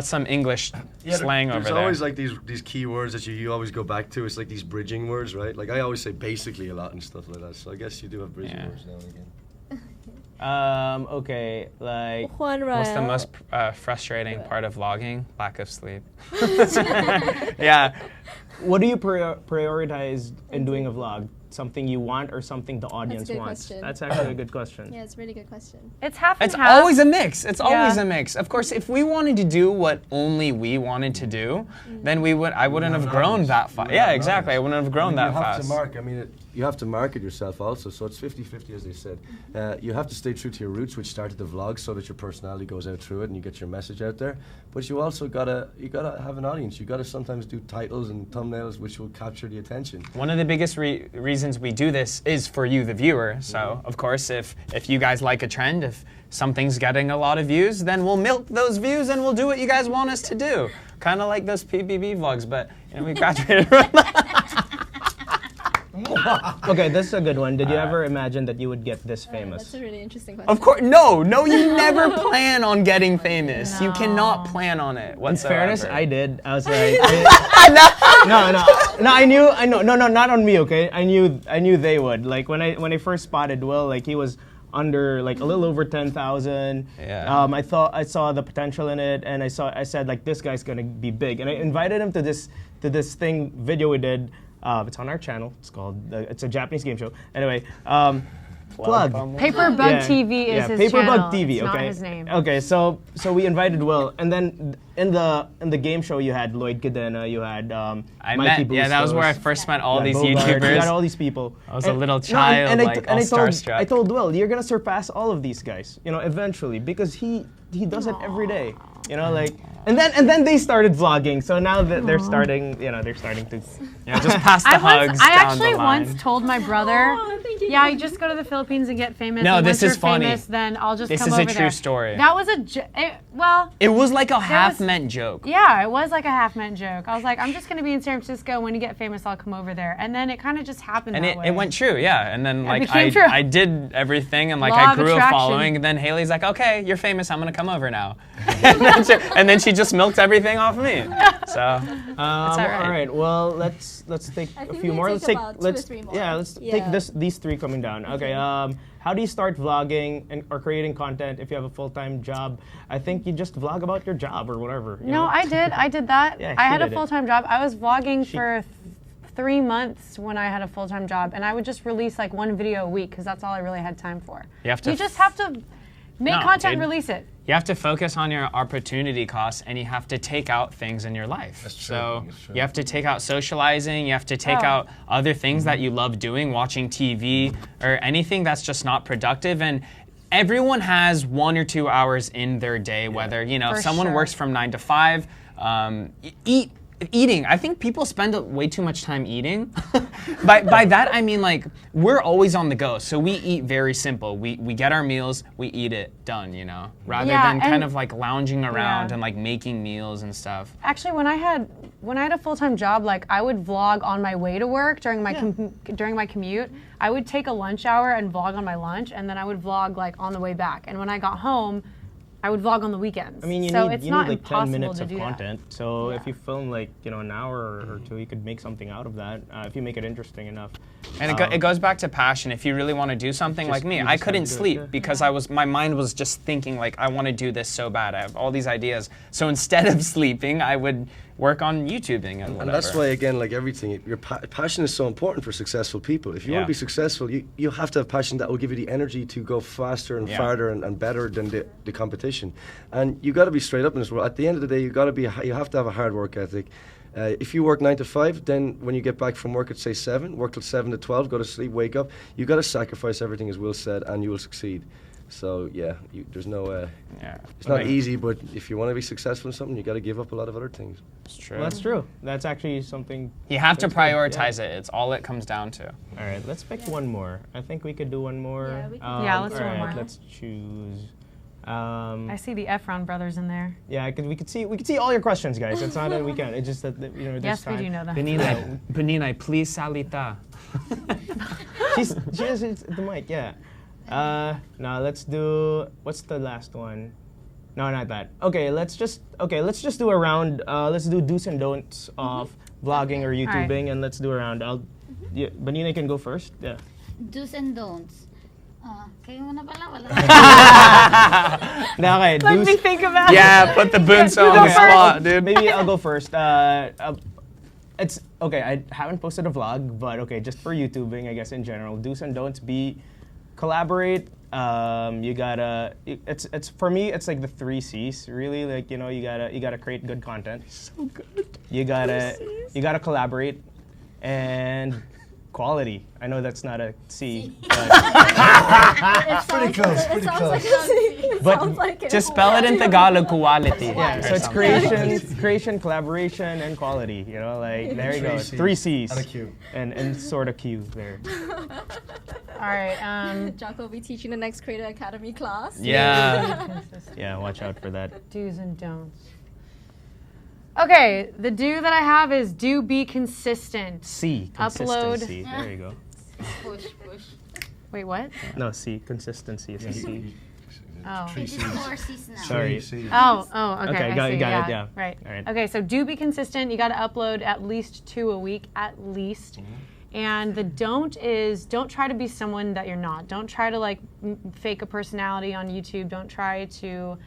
some English slang over There's there. always like these key words that you always go back to. It's like these bridging words, right? Like I always say basically a lot and stuff like that. So I guess you do have bridging Yeah. words now and again. Okay, like Juan What's the Rael. most frustrating part of vlogging? Lack of sleep. Yeah. what do you prioritize in doing a vlog? Something you want or something the audience good wants? question. That's actually a good question. Yeah, it's a really good question. It's half and It's half. always a mix. It's always Yeah. a mix. Of course, if we wanted to do what only we wanted to do, then I wouldn't have grown that fast. Yeah, exactly. I wouldn't have grown that you have fast. to market. I mean, you have to market yourself also. So it's 50-50, as they said. You have to stay true to your roots, which started the vlog, so that your personality goes out through it and you get your message out there. But you also gotta have an audience. You gotta sometimes do titles and thumbnails which will capture the attention. One of the biggest reasons we do this is for you, the viewer. So, of course, if you guys like a trend, if something's getting a lot of views, then we'll milk those views and we'll do what you guys want us to do. Kind of like those PBB vlogs, but we graduated from that. Okay, this is a good one. Did you ever imagine that you would get this famous? That's a really interesting question. Of course, no, you never plan on getting famous. You cannot plan on it In whatsoever. fairness, I did. I was like, no, I know, no, not on me. Okay, I knew they would. Like when I first spotted Will, like he was under like a little over 10,000. Yeah. I saw the potential in it, and I said like this guy's gonna be big, and I invited him to this video we did. It's on our channel. It's called it's a Japanese game show. Anyway. Plug. Paperbug TV is his channel. Paperbug TV. It's Okay. not his name. Okay, so we invited Will, and then in the game show you had Lloyd Cadena, you had that was where I first met all these Bogart, YouTubers. You got all these people. I was a little child, all starstruck. I told Will, you're gonna surpass all of these guys, eventually, because he does it every day. And then they started vlogging. So now that they're starting to just pass the hugs I down actually the line. once told my brother, yeah, you just go to the Philippines and get famous. No, and this once is you're funny. famous, then I'll just This come is a over true there. story. That was It was like a was- half-meant joke. yeah, it was like a half-meant joke. I was like, I'm just going to be in San Francisco. When you get famous, I'll come over there. And then it kind of just happened And that way. it went true, yeah. And then became true. I did everything, and Law I of grew a attraction. following. And then Haley's like, okay, you're famous. I'm gonna come over now. and then she just milked everything off of me. So all right. all right. Well, let's take I a think few we more. take Let's take about 2 or 3 more. Yeah, let's take these 3 coming down. Okay. How do you start vlogging or creating content if you have a full-time job? I think you just vlog about your job or whatever. you No, know? I did that. Yeah, I she had a did it. full-time job. I was vlogging for 3 months when I had a full-time job, and I would just release like 1 video a week because that's all I really had time for. You have to just have to make No, content, dude. release it. you have to focus on your opportunity costs, and you have to take out things in your life. That's true, So that's true. you have to take out socializing. You have to take Oh. out other things that you love doing, watching TV or anything that's just not productive. And everyone has 1 or 2 hours in their day, whether if For someone sure. works from 9 to 5. Eating. I think people spend way too much time eating. by that I mean we're always on the go. So we eat very simple. We get our meals, we eat it, done, rather Yeah, than kind and- of lounging around Yeah. and making meals and stuff. Actually, when I had a full-time job, I would vlog on my way to work during my during my commute. I would take a lunch hour and vlog on my lunch, and then I would vlog on the way back. And when I got home, I would vlog on the weekends. I mean, you so need it's you not need 10 impossible minutes to of do that. content. So Yeah. if you film an hour or 2, you could make something out of that if you make it interesting enough. And it goes back to passion. If you really want to do something like me, you I just couldn't have to do it, sleep yeah. because my mind was just thinking I want to do this so bad. I have all these ideas. So instead of sleeping, I would work on YouTubing and whatever. And that's why, again, like everything, your passion is so important for successful people. If you want Yeah. to be successful, you have to have passion that will give you the energy to go faster and Yeah. farther and better than the competition. And you got to be straight up in this world. At the end of the day, you have to have a hard work ethic. If you work 9 to 5, then when you get back from work at say 7, work till 7 to 12, go to sleep, wake up. You got to sacrifice everything, as Will said, and you will succeed. So yeah, there's no. Yeah. It's not easy, but if you want to be successful in something, you got to give up a lot of other things. It's true. Well, that's true. That's actually something. You have to that's good, prioritize it. It's all it comes down to. All right, let's pick one more. I think we could do one more. Yeah, we can do Yeah, let's do all one right, more. Let's choose. I see the Efron brothers in there. Yeah, we could see all your questions, guys. It's not that we can. It's just that there's Yes, we time. do know that. Baninay, please salita. She has the mic. Yeah. Now let's do. What's the last one? No, not that. Okay, let's just do a round. Let's do do's and don'ts of vlogging or YouTubing, and let's do a round. Baninay can go first. Yeah. Do's and don'ts. Kayo muna pala, wala. Okay, Let do's. me think about it. Yeah, put the bunso on the spot, dude. Maybe I'll go first. It's okay. I haven't posted a vlog, but okay, just for YouTubing, I guess in general, do's and don'ts: collaborate. You gotta. It's for me. It's like the 3 C's. Really, you gotta create good content. So good. You gotta collaborate, and quality. I know that's not a C, but Pretty close, pretty close. But Just spell it in Tagalog, quality. yeah, so it's creation, collaboration, and quality. There you go. 3 C's. And a Q. And sort of Q there. All right. Jocko will be teaching the next Creator Academy class. Yeah. Yeah, watch out for that. Do's and don'ts. Okay, the do that I have is do be consistent. C, Upload. consistency. There you go. Push. Wait, what? No, C, consistency. It's a C. Oh. Three It is C's. 4 C's now. Sorry. Three C's. Oh, okay. Okay, I got it, see, got it, yeah. Right. All right. Okay, so do be consistent. You got to upload at least 2 a week, at least. And the don't is don't try to be someone that you're not. Don't try to fake a personality on YouTube. Don't try to.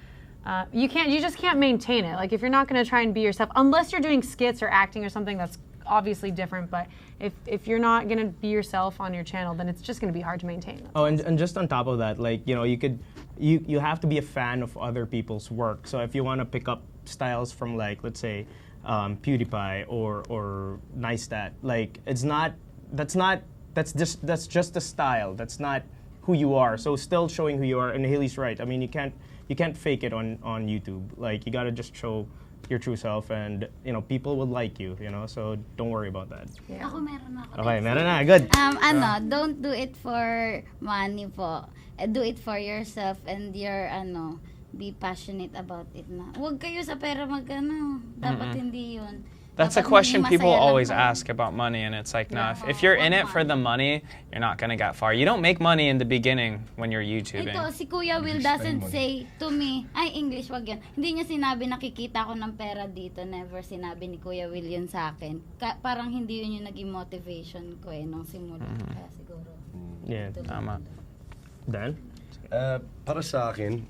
You just can't maintain it. If you're not going to try and be yourself, unless you're doing skits or acting or something, that's obviously different, but if you're not gonna be yourself on your channel, then it's just gonna be hard to maintain. Oh, and just on top of that, like, you know, you have to be a fan of other people's work. So if you want to pick up styles from, like, let's say, PewDiePie or Neistat, like, that's just a style. That's not who you are. So still showing who you are. And Haley's right. I mean, you can't fake it on YouTube. Like, you gotta just show your true self, and you know, people will like you. You know, so don't worry about that. Yeah. Ako meron ako. Okay, meron na. Good. Don't do it for money po. Do it for yourself and your be passionate about it na. Huwag kayo sa pera dapat hindi yun. That's a Dapat question maging people masaya lang always kayo. ask about money, and it's like, no, if you're in it for the money, you're not gonna get far. You don't make money in the beginning when you're YouTubing. Ito, si Kuya Will doesn't say to me, English, wag yan. Hindi niya sinabi nakikita ko ng pera dito. Never sinabi ni Kuya Will yun sa akin. Parang hindi yun yung naging motivation ko nung simula. Kaya siguro. Yeah. Tama. Dan? Para sa akin,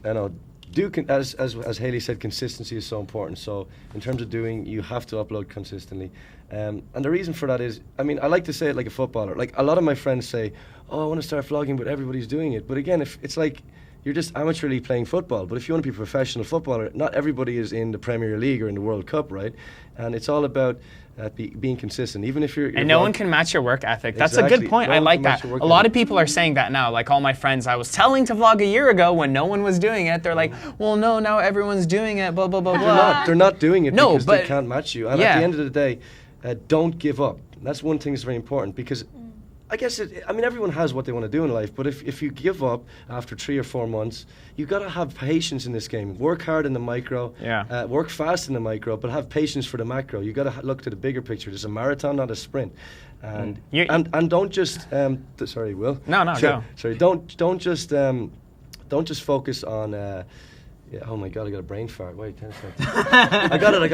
as Haley said, consistency is so important. So in terms of doing, you have to upload consistently. And the reason for that is, I mean, I like to say it like a footballer. Like, a lot of my friends say, oh, I want to start vlogging, but everybody's doing it. But again, if it's like, you're just amateurly playing football. But if you want to be a professional footballer, not everybody is in the Premier League or in the World Cup, right? And it's all about being consistent. Even if you're And no one can match your work ethic. That's a Exactly. good point. No I one like can that. match your work A lot ethic. of people are saying that now. Like all my friends I was telling to vlog a year ago when no one was doing it. They're like, well, no, now everyone's doing it, blah, blah, blah, blah. They're not doing it No, because but- they can't match you. And yeah. at the end of the day, don't give up. That's one thing that's very important, because I guess everyone has what they want to do in life, but if you give up after 3 or 4 months, you got to have patience in this game. Work hard in the micro, work fast in the micro, but have patience for the macro. You got to look to the bigger picture. There's a marathon, not a sprint. And and don't just sorry, Will. No, go. Sorry, don't just focus on. Oh my God! I got a brain fart. Wait, 10 seconds. I got it.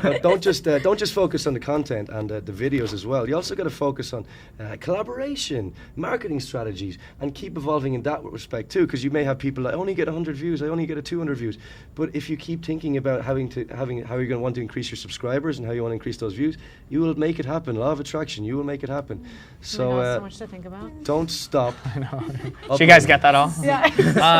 But don't just focus on the content and the videos as well. You also got to focus on collaboration, marketing strategies, and keep evolving in that respect too. Because you may have people that only get 100 views, I only get 200 views. But if you keep thinking about how you're going to want to increase your subscribers and how you want to increase those views, you will make it happen. Law of attraction, you will make it happen. So much to think about. Don't stop. Did you guys get that all? Yeah.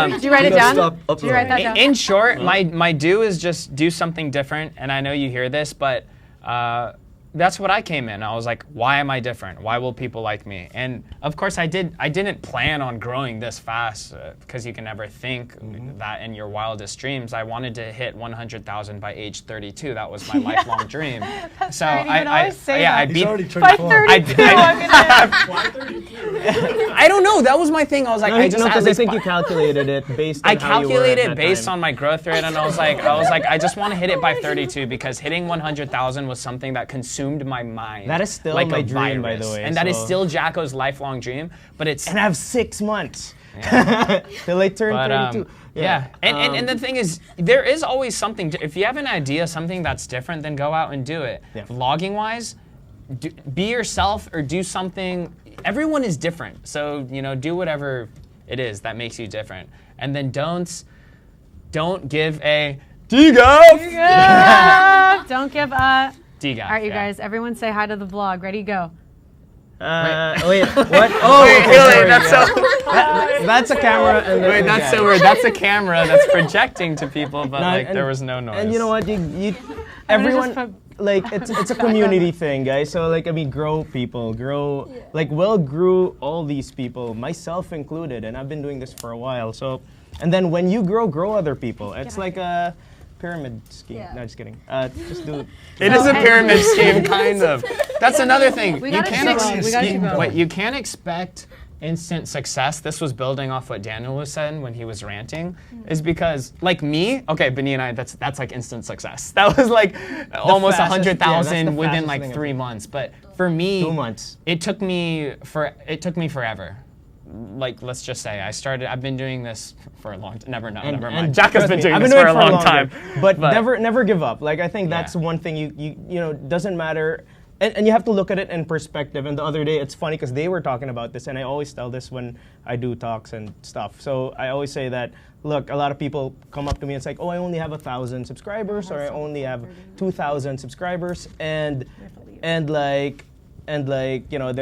Did you write it down? Stop Did you write that down? In short, my do is just do something different, and I know you hear this, but that's what I came in. I was like, why am I different? Why will people like me? And of course, I didn't plan on growing this fast, because you can never think that in your wildest dreams. I wanted to hit 100,000 by age 32. That was my lifelong dream. So I He's beat. already By 34. 32, I don't know. That was my thing. I was like, I think you calculated it based on I how you were at calculated that based time. on my growth rate, and I was like, I just want to hit it by 32, because hitting 100,000 was something that consumed my mind. That is still like my a dream, by virus. the way, and that is so- still Jaco's lifelong dream. But it's And I have 6 months till I turn 32. And the thing is, there is always something. If you have an idea, something that's different, then go out and do it. Yeah. Vlogging wise, be yourself or do something. Everyone is different, so do whatever it is that makes you different. And then don't give a DGAF. Don't give up. DGAF. All right, you guys, everyone say hi to the vlog. Ready, go. Wait, what? Oh, Wait, okay, sorry, that's yeah. so. That's a camera. And Wait, that's so weird. That's a camera that's projecting to people, but and- there was no noise. And you know what? Everyone, just like, it's a community thing, guys. So, like, I mean, grow people, like, Will grew all these people, myself included, and I've been doing this for a while. So, and then when you grow other people. It's like a pyramid scheme. Yeah. No, just kidding. Just do it. It is a pyramid scheme, kind of. That's another thing. We gotta keep going. We gotta keep going. Wait, you can't expect instant success. This was building off what Daniel was saying when he was ranting, is because, like me, okay, Baninay, that's like instant success. That was like almost fastest- 100,000 the within fastest like thing 3 months. But for me, 2 months. it took me forever. Like, let's just say I've been doing this for a long time. Never mind. Jack has been doing this for a long time. But never give up. Like, I think that's one thing you know, doesn't matter and you have to look at it in perspective. And the other day, it's funny because they were talking about this, and I always tell this when I do talks and stuff. So I always say that, look, a lot of people come up to me and it's like, oh, I only have 1,000 subscribers, or I only have 2,000 subscribers, and like, you know,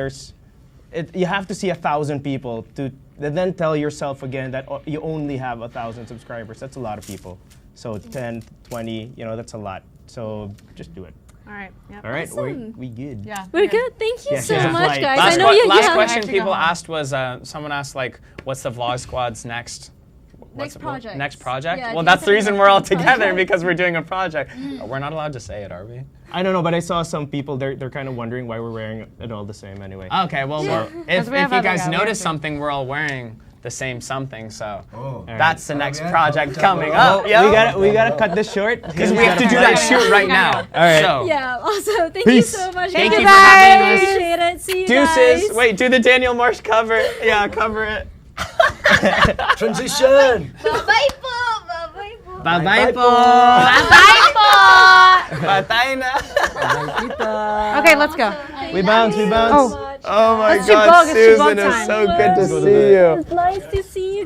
you have to see 1,000 people to then tell yourself again that you only have 1,000 subscribers. That's a lot of people. So 10, 20, you know, that's a lot. So just do it. All right. Yep. All right, Awesome. we good. Yeah. We're good. Thank you Yeah, so she has a much, flight. guys. Last, I know you last have question to go people home. asked was, someone asked like, what's the Vlog Squad's next project. Next project? Yeah, Well, do that's the something reason about we're all the together, project. because we're doing a project. We're not allowed to say it, are we? I don't know, but I saw some people, they're kind of wondering why we're wearing it all the same anyway. Okay, well, if we have you other guys outfits. notice something, we're all wearing the same something, so Oh. that's the next yeah, project come coming on. up. Yeah, We gotta cut this short because we have to do that shoot right now. All right. So, Yeah, also, thank Peace. you so much. Thank guys. you for having us. Appreciate it. See you deuces. guys. Wait, do the Daniel Marsh cover. Yeah, cover it. Transition! Bye-bye po! Bye-bye po! Bye-bye po. Bye-bye po! Patay na. Okay, let's go. We bounce. Oh. Oh my It's God, Chibog, it's Chibog Susan, it was time. so good to see you. It's nice to see you.